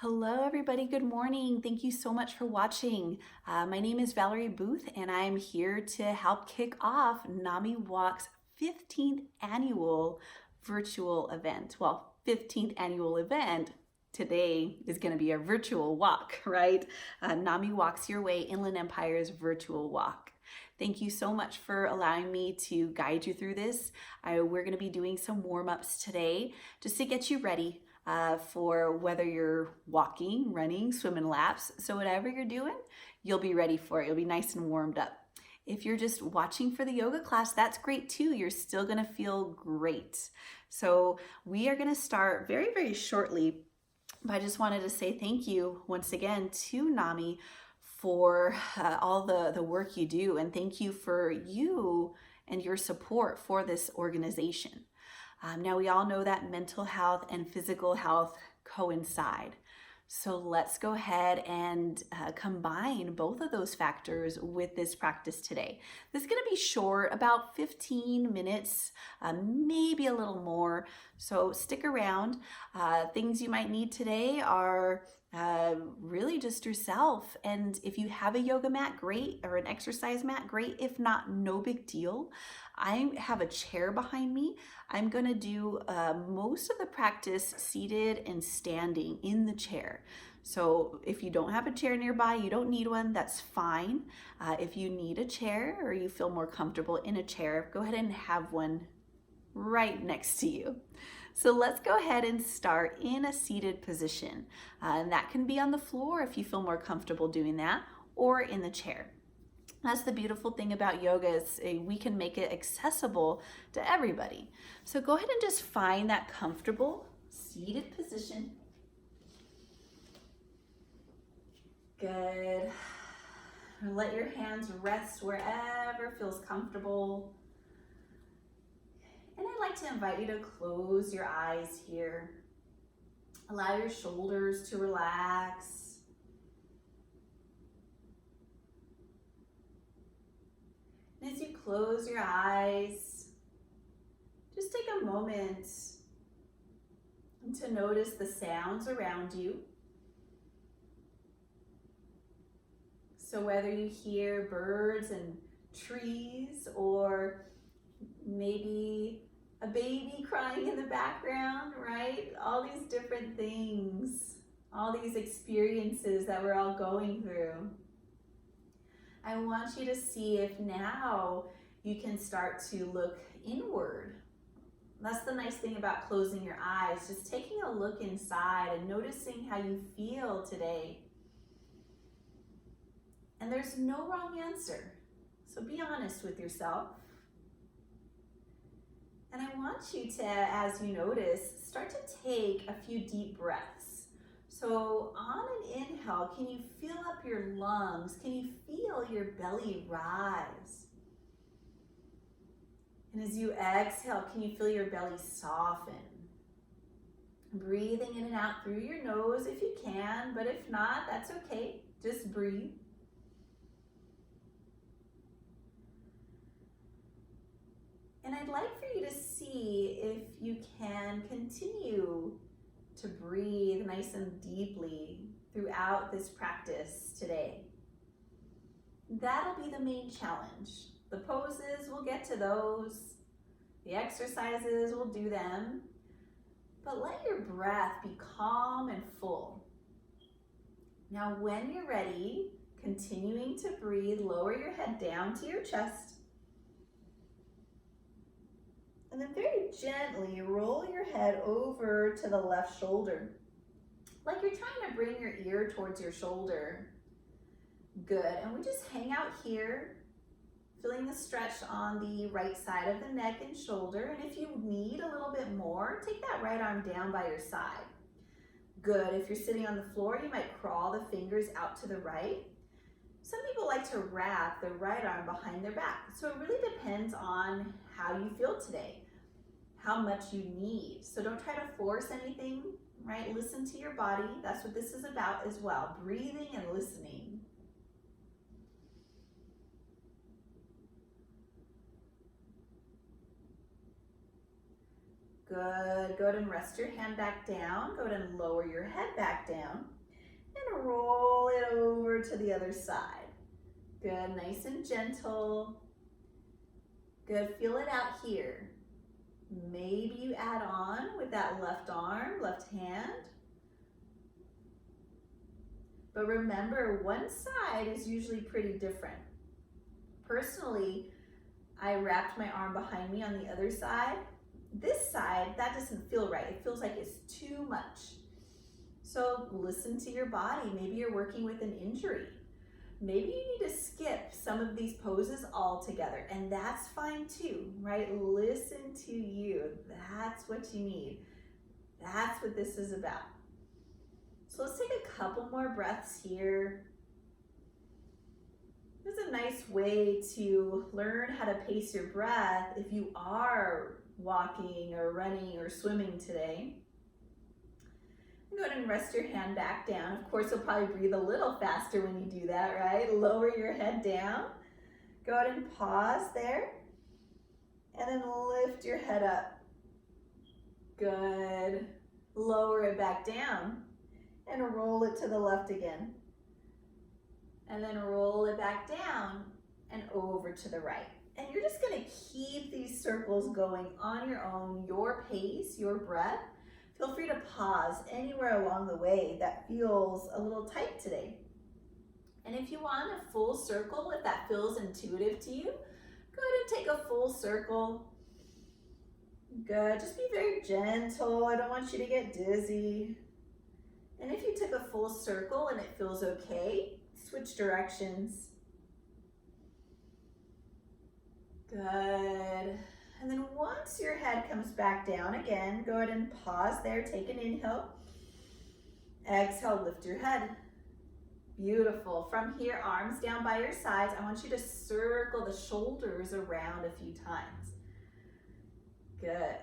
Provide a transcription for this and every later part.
Hello everybody, good morning. Thank you so much for watching. My name is Valerie Booth and I'm here to help kick off NAMI Walks 15th annual virtual event. Well, 15th annual event. Today is going to be a virtual walk, right? NAMI Walks Your Way Inland Empire's virtual walk. Thank you so much for allowing me to guide you through this. We're going to be doing some warm-ups today just to get you ready for whether you're walking, running, swimming laps. So whatever you're doing, you'll be ready for it. You'll be nice and warmed up. If you're just watching for the yoga class, that's great too. You're still gonna feel great. So we are gonna start very, very shortly. But I just wanted to say thank you once again to NAMI for all the work you do, and thank you for you and your support for this organization. Now we all know that mental health and physical health coincide. So let's go ahead and combine both of those factors with this practice today. This is going to be short, about 15 minutes, maybe a little more. So stick around. Things you might need today are really just yourself. And if you have a yoga mat, great, or an exercise mat, great. If not, no big deal. I have a chair behind me. I'm going to do most of the practice seated and standing in the chair. So if you don't have a chair nearby, you don't need one, that's fine. If you need a chair or you feel more comfortable in a chair, go ahead and have one right next to you. So let's go ahead and start in a seated position. And that can be on the floor if you feel more comfortable doing that, or in the chair. That's the beautiful thing about yoga is we can make it accessible to everybody. So go ahead and just find that comfortable seated position. Good. Let your hands rest wherever feels comfortable. And I'd like to invite you to close your eyes here. Allow your shoulders to relax. As you close your eyes, just take a moment to notice the sounds around you. So whether you hear birds and trees, or maybe a baby crying in the background, right? All these different things, all these experiences that we're all going through. I want you to see if now you can start to look inward. That's the nice thing about closing your eyes, just taking a look inside and noticing how you feel today. And there's no wrong answer, so be honest with yourself. And I want you to, as you notice, start to take a few deep breaths. So on an inhale, can you fill up your lungs? Can you feel your belly rise? And as you exhale, can you feel your belly soften? Breathing in and out through your nose if you can, but if not, that's okay. Just breathe. And I'd like for you to see if you can continue to breathe nice and deeply throughout this practice today. That'll be the main challenge. The poses, we'll get to those. The exercises, we'll do them. But let your breath be calm and full. Now when you're ready, continuing to breathe, lower your head down to your chest. And then very gently roll your head over to the left shoulder, like you're trying to bring your ear towards your shoulder. Good, and we just hang out here, feeling the stretch on the right side of the neck and shoulder. And if you need a little bit more, take that right arm down by your side. Good, if you're sitting on the floor, you might crawl the fingers out to the right. Some people like to wrap their right arm behind their back. So it really depends on how you feel today, how much you need. So don't try to force anything, right? Listen to your body. That's what this is about as well, breathing and listening. Good. Good. Go ahead and rest your hand back down. Go ahead and lower your head back down and roll it over to the other side. Good, nice and gentle. Good, feel it out here. Maybe you add on with that left arm, left hand. But remember, one side is usually pretty different. Personally, I wrapped my arm behind me on the other side. This side, that doesn't feel right. It feels like it's too much. So listen to your body. Maybe you're working with an injury. Maybe you need to skip some of these poses altogether, and that's fine too, right? Listen to you. That's what you need. That's what this is about. So let's take a couple more breaths here. This is a nice way to learn how to pace your breath if you are walking or running or swimming today. Go ahead and rest your hand back down. Of course, you'll probably breathe a little faster when you do that, right? Lower your head down. Go ahead and pause there. And then lift your head up. Good. Lower it back down and roll it to the left again. And then roll it back down and over to the right. And you're just gonna keep these circles going on your own, your pace, your breath. Feel free to pause anywhere along the way that feels a little tight today. And if you want a full circle, if that feels intuitive to you, go ahead and take a full circle. Good, just be very gentle. I don't want you to get dizzy. And if you took a full circle and it feels okay, switch directions. Good. And then once your head comes back down again, go ahead and pause there, take an inhale. Exhale, lift your head. Beautiful. From here, arms down by your sides. I want you to circle the shoulders around a few times. Good.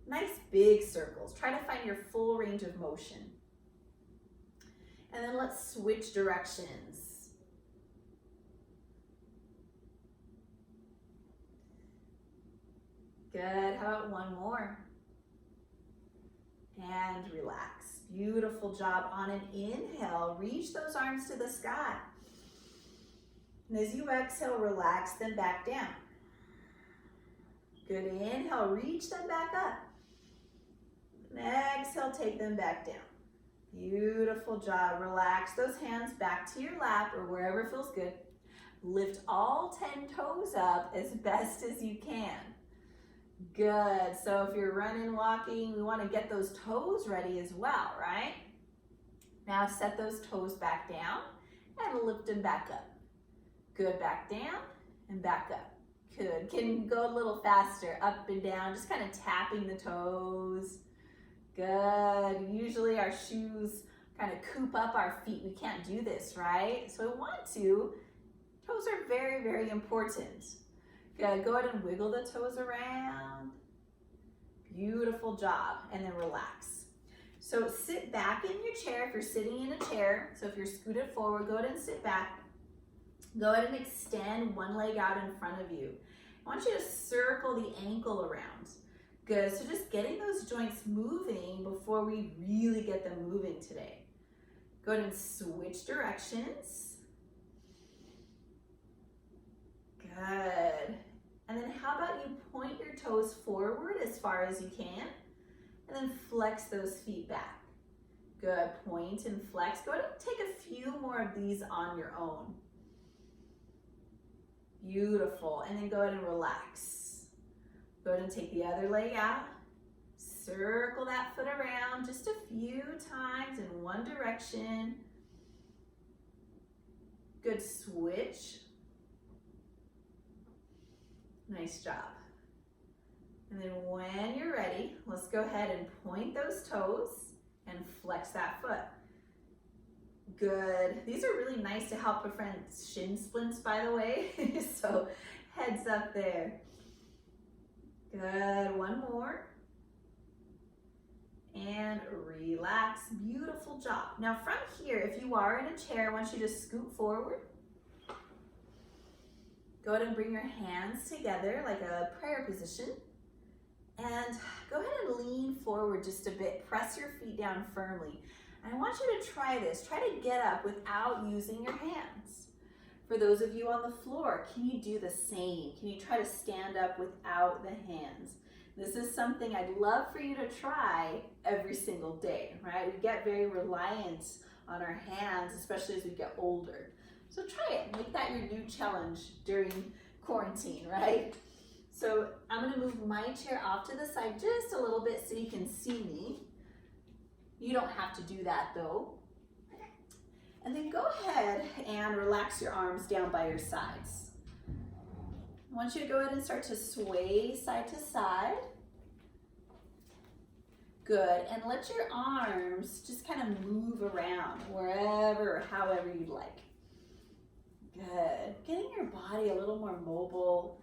Nice big circles. Try to find your full range of motion. And then let's switch directions. Good, how about one more? And relax. Beautiful job. On an inhale, reach those arms to the sky. And as you exhale, relax them back down. Good, inhale, reach them back up. And exhale, take them back down. Beautiful job. Relax those hands back to your lap or wherever feels good. Lift all 10 toes up as best as you can. Good. So if you're running, walking, we want to get those toes ready as well, right? Now set those toes back down and lift them back up. Good. Back down and back up. Good. Can go a little faster, up and down, just kind of tapping the toes. Good. Usually our shoes kind of coop up our feet. We can't do this, right? So I want to. Toes are very, very important. Good. Go ahead and wiggle the toes around. Beautiful job. And then relax. So sit back in your chair if you're sitting in a chair. So if you're scooted forward, go ahead and sit back. Go ahead and extend one leg out in front of you. I want you to circle the ankle around. Good. So just getting those joints moving before we really get them moving today. Go ahead and switch directions. Good. And then how about you point your toes forward as far as you can, and then flex those feet back. Good, point and flex. Go ahead and take a few more of these on your own. Beautiful, and then go ahead and relax. Go ahead and take the other leg out. Circle that foot around just a few times in one direction. Good, switch. Nice job. And then when you're ready, let's go ahead and point those toes and flex that foot. Good. These are really nice to help prevent shin splints, by the way. So heads up there. Good. One more. And relax. Beautiful job. Now from here, if you are in a chair, I want you to scoot forward. Go ahead and bring your hands together like a prayer position. And go ahead and lean forward just a bit. Press your feet down firmly. And I want you to try this. Try to get up without using your hands. For those of you on the floor, can you do the same? Can you try to stand up without the hands? This is something I'd love for you to try every single day, right? We get very reliant on our hands, especially as we get older. So try it. Make that your new challenge during quarantine, right? So I'm going to move my chair off to the side just a little bit so you can see me. You don't have to do that though. And then go ahead and relax your arms down by your sides. I want you to go ahead and start to sway side to side. Good, and let your arms just kind of move around wherever or however you'd like. Good, getting your body a little more mobile,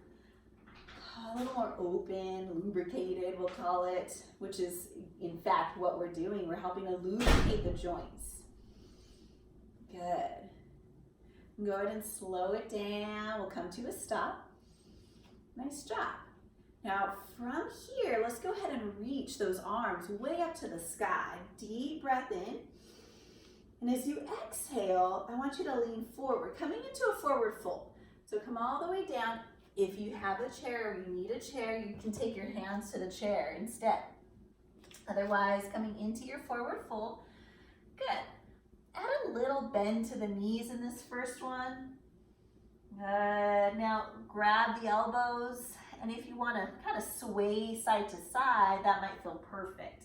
a little more open, lubricated we'll call it, which is in fact what we're doing. We're helping to lubricate the joints. Good. Go ahead and slow it down. We'll come to a stop. Nice job. Now from here, let's go ahead and reach those arms way up to the sky. Deep breath in. And as you exhale, I want you to lean forward, coming into a forward fold. So come all the way down. If you have a chair or you need a chair, you can take your hands to the chair instead. Otherwise, coming into your forward fold. Good. Add a little bend to the knees in this first one. Good. Now grab the elbows, and if you want to kind of sway side to side, that might feel perfect.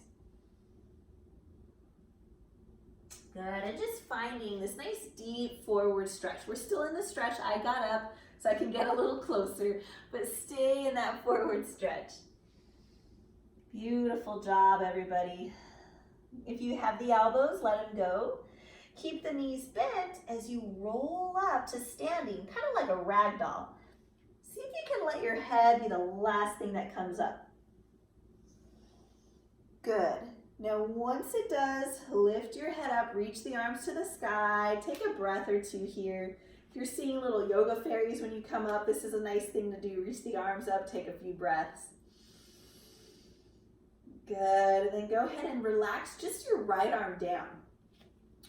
Good. And just finding this nice deep forward stretch. We're still in the stretch. I got up so I can get a little closer, but stay in that forward stretch. Beautiful job, everybody. If you have the elbows, let them go. Keep the knees bent as you roll up to standing, kind of like a rag doll. See if you can let your head be the last thing that comes up. Good. Now once it does, lift your head up, reach the arms to the sky, take a breath or two here. If you're seeing little yoga fairies when you come up, this is a nice thing to do. Reach the arms up, take a few breaths. Good, and then go ahead and relax just your right arm down.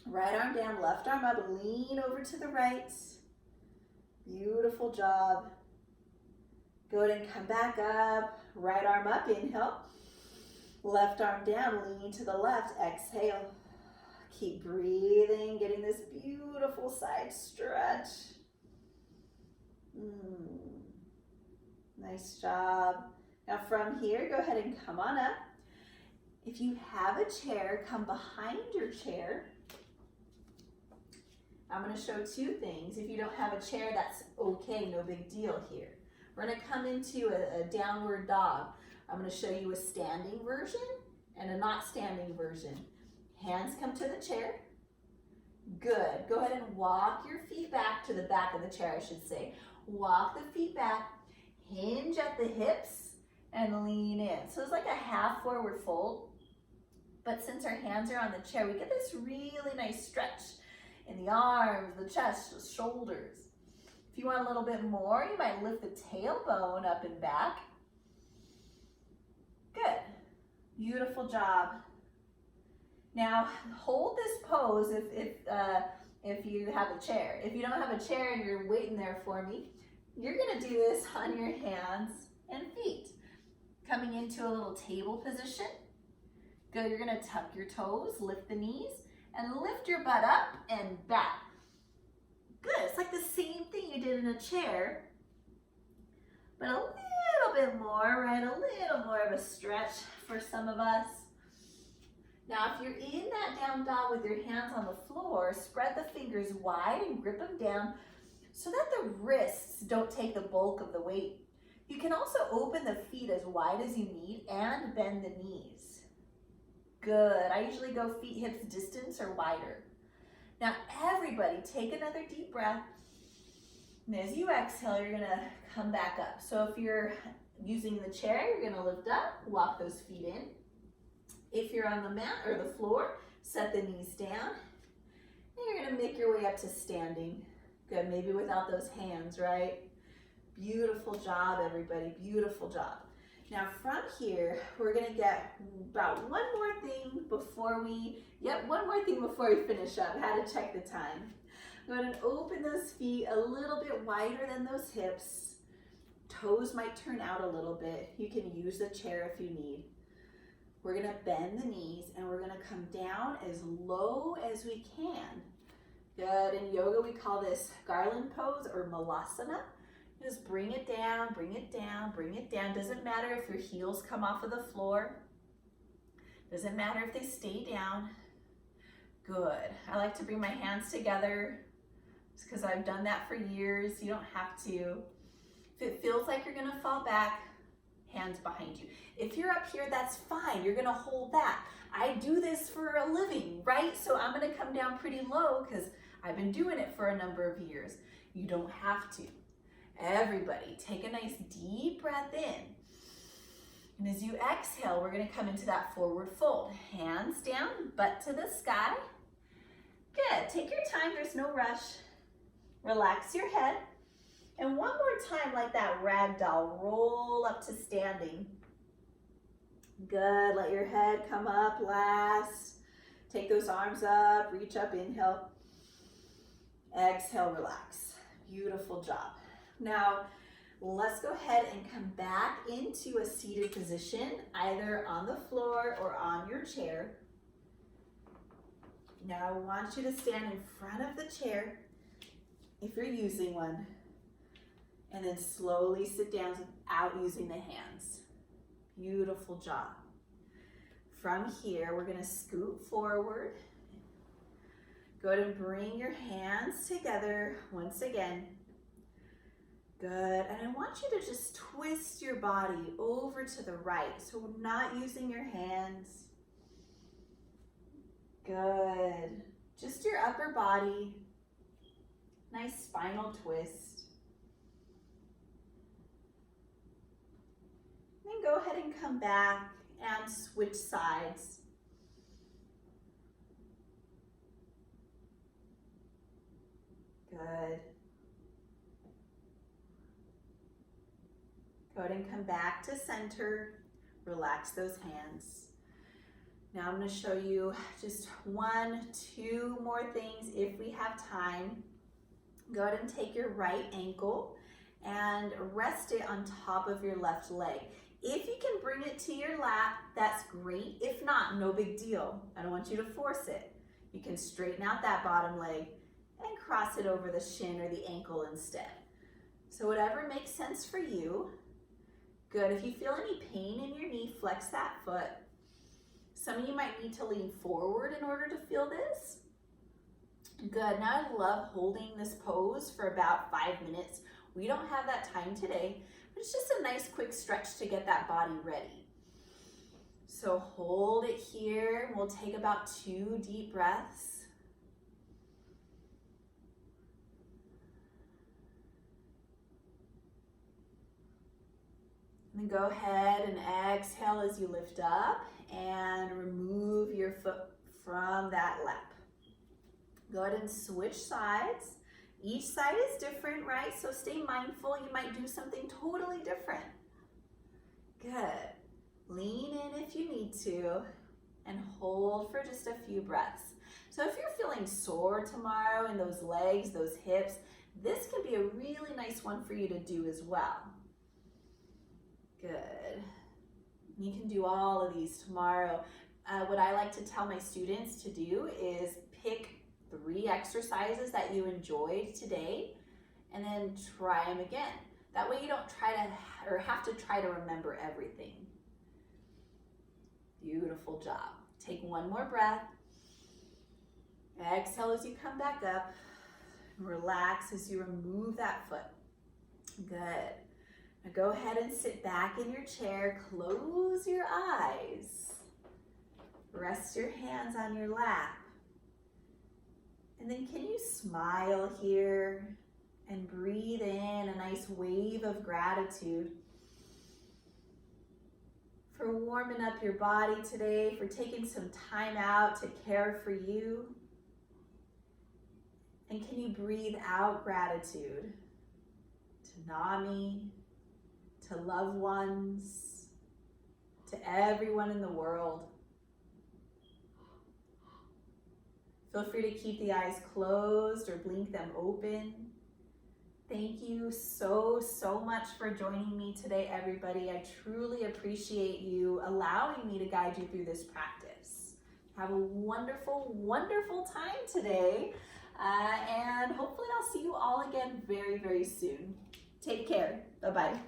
Right arm down, left arm up, lean over to the right. Beautiful job. Go ahead and come back up, right arm up, inhale. Left arm down, lean to the left, exhale. Keep breathing, getting this beautiful side stretch. Nice job. Now from here, go ahead and come on up. If you have a chair, come behind your chair. I'm going to show two things. If you don't have a chair, that's okay, no big deal here. We're going to come into a downward dog. I'm going to show you a standing version and a not standing version. Hands come to the chair. Good. Go ahead and walk your feet back to the back of the chair, I should say. Walk the feet back, hinge at the hips, and lean in. So it's like a half forward fold. But since our hands are on the chair, we get this really nice stretch in the arms, the chest, the shoulders. If you want a little bit more, you might lift the tailbone up and back. Good. Beautiful job. Now hold this pose if you have a chair. If you don't have a chair and you're waiting there for me, you're going to do this on your hands and feet. Coming into a little table position. Good. You're going to tuck your toes, lift the knees, and lift your butt up and back. Good. It's like the same thing you did in a chair, but a little bit more, right? A little more of a stretch for some of us. Now, if you're in that down dog with your hands on the floor, spread the fingers wide and grip them down so that the wrists don't take the bulk of the weight. You can also open the feet as wide as you need and bend the knees. Good. I usually go feet hips distance or wider. Now, everybody take another deep breath. And as you exhale, you're going to come back up. So if you're using the chair, you're going to lift up, walk those feet in. If you're on the mat or the floor, set the knees down. And you're going to make your way up to standing. Good, maybe without those hands, right? Beautiful job, everybody. Beautiful job. Now from here, we're gonna get about one more thing before we finish up. How to check the time. Go ahead and open those feet a little bit wider than those hips. Toes might turn out a little bit. You can use the chair if you need. We're gonna bend the knees and we're gonna come down as low as we can. Good. In yoga, we call this garland pose or malasana. Just bring it down, bring it down, bring it down. Doesn't matter if your heels come off of the floor. Doesn't matter if they stay down. Good. I like to bring my hands together just because I've done that for years. You don't have to. If it feels like you're gonna fall back, hands behind you. If you're up here, that's fine. You're gonna hold that. I do this for a living, right? So I'm gonna come down pretty low because I've been doing it for a number of years. You don't have to. Everybody, take a nice deep breath in. And as you exhale, we're gonna come into that forward fold. Hands down, butt to the sky. Good, take your time, there's no rush. Relax your head. And one more time, like that rag doll, roll up to standing. Good, let your head come up last. Take those arms up, reach up, inhale. Exhale, relax. Beautiful job. Now, let's go ahead and come back into a seated position, either on the floor or on your chair. Now, I want you to stand in front of the chair, if you're using one, and then slowly sit down without using the hands. Beautiful job. From here, we're gonna scoot forward. Go ahead and bring your hands together once again. Good, and I want you to just twist your body over to the right. So we're not using your hands. Good, just your upper body. Nice spinal twist. Then go ahead and come back and switch sides. Good. Go ahead and come back to center. Relax those hands. Now I'm going to show you just 1, 2 more things if we have time. Go ahead and take your right ankle and rest it on top of your left leg. If you can bring it to your lap, that's great. If not, no big deal. I don't want you to force it. You can straighten out that bottom leg and cross it over the shin or the ankle instead. So whatever makes sense for you. Good. If you feel any pain in your knee, flex that foot. Some of you might need to lean forward in order to feel this. Good. Now I love holding this pose for about 5 minutes. We don't have that time today, but it's just a nice quick stretch to get that body ready. So hold it here, and we'll take about 2 deep breaths. And then go ahead and exhale as you lift up and remove your foot from that lap. Go ahead and switch sides. Each side is different, right? So stay mindful. You might do something totally different. Good. Lean in if you need to and hold for just a few breaths. So if you're feeling sore tomorrow in those legs, those hips, this can be a really nice one for you to do as well. Good. You can do all of these tomorrow. What I like to tell my students to do is pick 3 exercises that you enjoyed today and then try them again. That way you don't have to try to remember everything. Beautiful job. Take 1 more breath. Exhale as you come back up. Relax as you remove that foot. Good. Now go ahead and sit back in your chair. Close your eyes. Rest your hands on your lap. And then can you smile here and breathe in a nice wave of gratitude for warming up your body today, for taking some time out to care for you. And can you breathe out gratitude to NAMI, to loved ones, to everyone in the world. Feel free to keep the eyes closed or blink them open. Thank you so much for joining me today, everybody. I truly appreciate you allowing me to guide you through this practice. Have a wonderful, wonderful time today. And hopefully I'll see you all again very, very soon. Take care. Bye-bye.